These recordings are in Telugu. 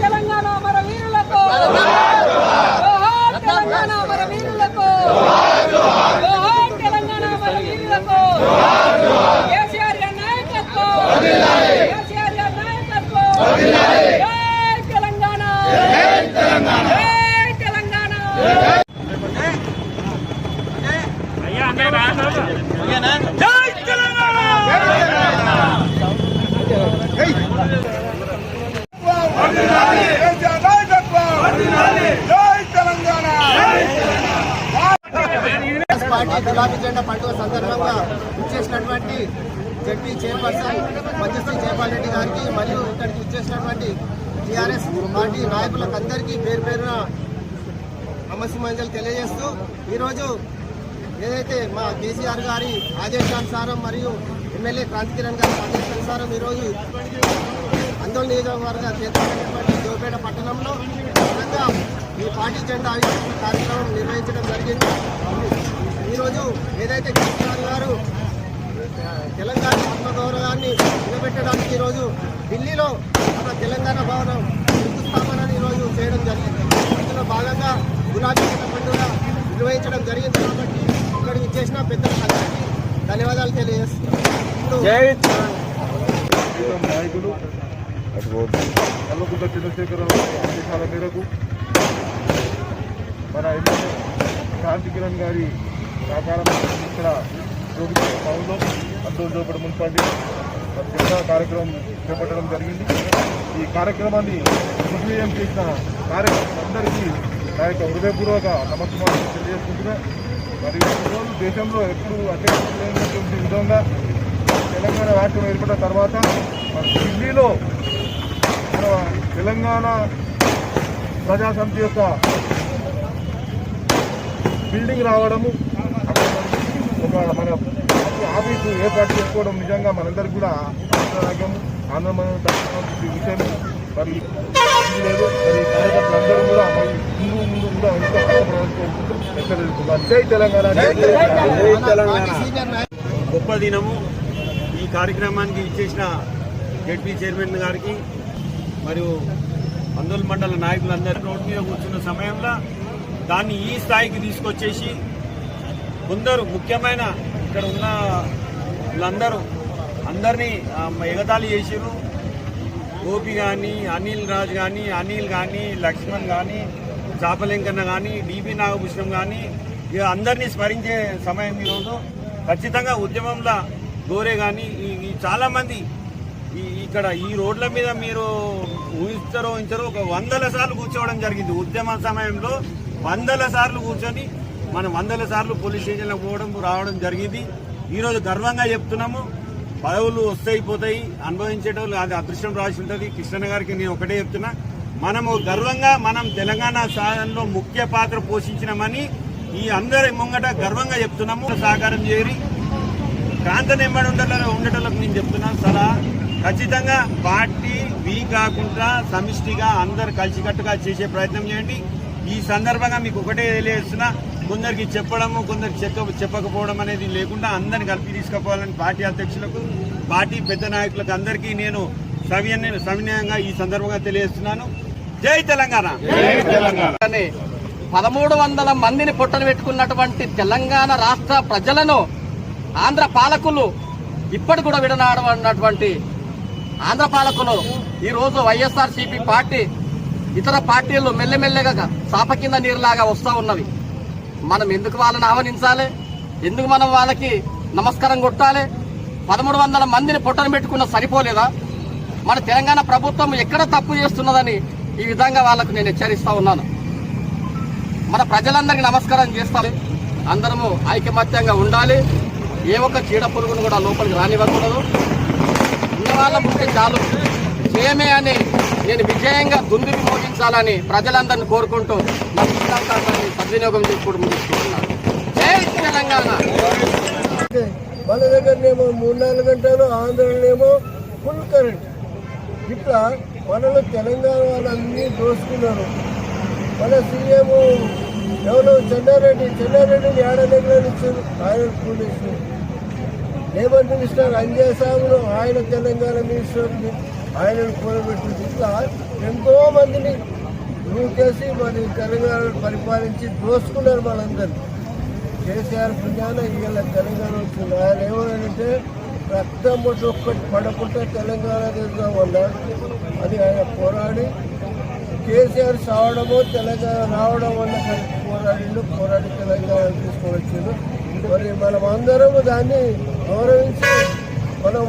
తెలంగాణ మన వీరులకు తెలంగాణ మన వీరులకు తెలంగాణ మన వీరులకు కేసీఆర్ గారి నాయకత్వం కేసీఆర్ గారి నాయకత్వం జై తెలంగాణ జై తెలంగాణ జై తెలంగాణ జై తెలంగాణ పార్టీ గులాబీ జెండా పండుగ సందర్భంగా ఇచ్చేసినటువంటి జడ్పీ చైర్పర్సన్ మధ్యశ్రీ జయపాల్ రెడ్డి గారికి మరియు ఇక్కడికి ఇచ్చేసినటువంటి టీఆర్ఎస్ పార్టీ నాయకులకు అందరికీ పేరు పేరున నమస్సుమంజలు తెలియజేస్తూ ఈరోజు ఏదైతే మా కేసీఆర్ గారి ఆదేశానుసారం మరియు ఎమ్మెల్యే క్రాంతి కిరణ్ గారి ఆదేశానుసారం ఈరోజు అందోళన నియోజకవర్గ కేంద్రమైనటువంటి జోపేట పట్టణంలో విధంగా ఈ పార్టీ జెండా ఆవిష్కరణ కార్యక్రమం నిర్వహించడం జరిగింది. ఈరోజు ఏదైతే కేసీఆర్ గారు తెలంగాణ ఆత్మగౌరవాన్ని నిలబెట్టడానికి ఈరోజు ఢిల్లీలో మన తెలంగాణ భవనం శంకుస్థాపనని ఈరోజు చేయడం జరిగింది. ఇందులో భాగంగా గులాబీ జెండా పండుగ నిర్వహించడం జరిగింది. కాబట్టి ఇక్కడికి చేసిన పెద్దలందరికీ ధన్యవాదాలు తెలియజేస్తున్నాను. నాయకులు కల్వకుంట్ల చంద్రశేఖరరావు ఆదేశాల మేరకు మన ఎమ్మెల్యే క్రాంతి కిరణ్ గారి సహకారం ఇక్కడ టౌన్లో అందోళన మున్సిపాలిటీ జెండా కార్యక్రమం చేపట్టడం జరిగింది. ఈ కార్యక్రమాన్ని విజయం చేసిన కార్యక్రమందరికీ నా యొక్క హృదయపూర్వక నమస్కారాలు తెలియజేసుకుంటున్నా. మరియు ఈరోజు దేశంలో ఎప్పుడు అత్యంత విధంగా తెలంగాణ రాష్ట్రం ఏర్పడిన తర్వాత ఢిల్లీలో తెలంగాణ ప్రజాసమితి యొక్క బిల్డింగ్ రావడము, ఒక మన ఆఫీసు ఏర్పాటు చేసుకోవడం నిజంగా మనందరికీ కూడా ఆనందదాయకము, ఆనందమైన విషయం. మరి లేదు మరి కార్యకర్తలందరూ కూడా మరి ముందు కూడా ఇంకా కష్టపడాలని జై తెలంగాణ జై తెలంగాణ. గొప్ప దినము. ఈ కార్యక్రమానికి ఇచ్చేసిన జడ్పీ చైర్మన్ గారికి మరియు అందోళన మండల నాయకులందరూ రోడ్డు మీద కూర్చున్న సమయంలో దాన్ని ఈ స్థాయికి తీసుకొచ్చేసి కొందరు ముఖ్యమైన ఇక్కడ ఉన్న వీళ్ళందరూ అందరినీ ఎగతాళి చేసిరు. గోపి కానీ, అనిల్ రాజ్ కానీ, అనిల్ కానీ, లక్ష్మణ్ కానీ, చాపలింకన్న కానీ, డిబి నాగభూషణం కానీ ఇక అందరినీ స్మరించే సమయం ఈరోజు. ఖచ్చితంగా ఉద్యమంలో గోరే కానీ చాలామంది ఇక్కడ ఈ రోడ్ల మీద మీరు ఊహిస్తారో ఒక 100 సార్లు కూర్చోవడం జరిగింది. ఉద్యమ సమయంలో 100 సార్లు కూర్చొని మనం 100 సార్లు పోలీస్ స్టేషన్లకు రావడం జరిగింది. ఈరోజు గర్వంగా చెప్తున్నాము. పదవులు వస్తాయి పోతాయి, అనుభవించేటోళ్ళు అది అదృష్టం రాసి ఉంటుంది. కృష్ణ గారికి నేను ఒకటే చెప్తున్నా, మనము గర్వంగా మనం తెలంగాణ సాధనలో ముఖ్య పాత్ర పోషించినామని ఈ అందరి ముంగట గర్వంగా చెప్తున్నాము. సహకారం చేయరి ప్రాంతం ఎంబడి ఉండేటోళ్ళకు నేను చెప్తున్నాను సలహా, ఖచ్చితంగా పార్టీ వీక్ కాకుండా సమిష్టిగా అందరు కలిసికట్టుగా చేసే ప్రయత్నం చేయండి. ఈ సందర్భంగా మీకు ఒకటే తెలియజేస్తున్నా, కొందరికి చెప్పడము కొందరికి చెప్పకపోవడం అనేది లేకుండా అందరిని కలిపి తీసుకుపోవాలని పార్టీ అధ్యక్షులకు, పార్టీ పెద్ద నాయకులకు అందరికీ నేను సవినయంగా ఈ సందర్భంగా తెలియజేస్తున్నాను. జై తెలంగాణ. 1300 మందిని పొట్టను పెట్టుకున్నటువంటి తెలంగాణ రాష్ట్ర ప్రజలను ఆంధ్ర పాలకులు ఇప్పటి కూడా విడనాడన్నటువంటి ఆంధ్ర పాలకులు ఈరోజు వైఎస్ఆర్సీపీ పార్టీ ఇతర పార్టీలు మెల్లమెల్లగా చాప కింద నీరులాగా వస్తూ ఉన్నవి. మనం ఎందుకు వాళ్ళని ఆహ్వానించాలి? ఎందుకు మనం వాళ్ళకి నమస్కారం కొట్టాలి? 1300 మందిని పొట్టను పెట్టుకున్న సరిపోలేదా? మన తెలంగాణ ప్రభుత్వం ఎక్కడ తప్పు చేస్తున్నదని ఈ విధంగా వాళ్ళకు నేను హెచ్చరిస్తూ ఉన్నాను. మన ప్రజలందరికీ నమస్కారం చేస్తాను. అందరము ఐకమత్యంగా ఉండాలి. ఏ ఒక్క చీడ పురుగును కూడా లోపలికి రానివ్వకూడదు. ఉన్నవాళ్ళ ముందే చాలు చేయమే అని నేను విజయంగా దుందుకు మోగించాలని ప్రజలందరినీ కోరుకుంటూ నా సద్వినియోగం చేసుకుంటూ ముగిస్తున్నాను. జై తెలంగాణ. మన దగ్గరనేమో 3-4 గంటలు, ఆంధ్రలోనేమో ఫుల్ కరెంట్. ఇట్లా మనలో తెలంగాణ వాళ్ళన్నీ దోసుకున్నారు. మన సీఎం ఎవరో చెన్నారెడ్డిని ఏడాదిలో ఇచ్చారు. ఆయన పోలీసు లేబర్ మినిస్టర్ అంజయ్ సాగును ఆయన తెలంగాణ మినిస్టర్ ఆయనను కూలబెట్టింది. ఇట్లా ఎంతో మందిని నూకేసి మరి తెలంగాణ పరిపాలించి దోసుకున్నారు మనందరినీ. కేసీఆర్ పుణ్యాన ఇవాళ తెలంగాణ వచ్చింది. ఆయన ఏమన్నాడంటే రక్తం ఒక్కటి పడకుండా తెలంగాణ తెద్దామన్నాడు. అది ఆయన పోరాడి కేసీఆర్ సావడమో తెలంగాణ రావడం వల్ల పోరాడి తెలంగాణ తీసుకొని వచ్చిండు. మరి మనం అందరము దాన్ని గౌరవించి మనం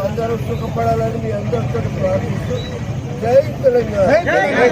అందరం సుఖపడాలని మీ అందరితో ప్రార్థిస్తూ జై తెలంగాణ.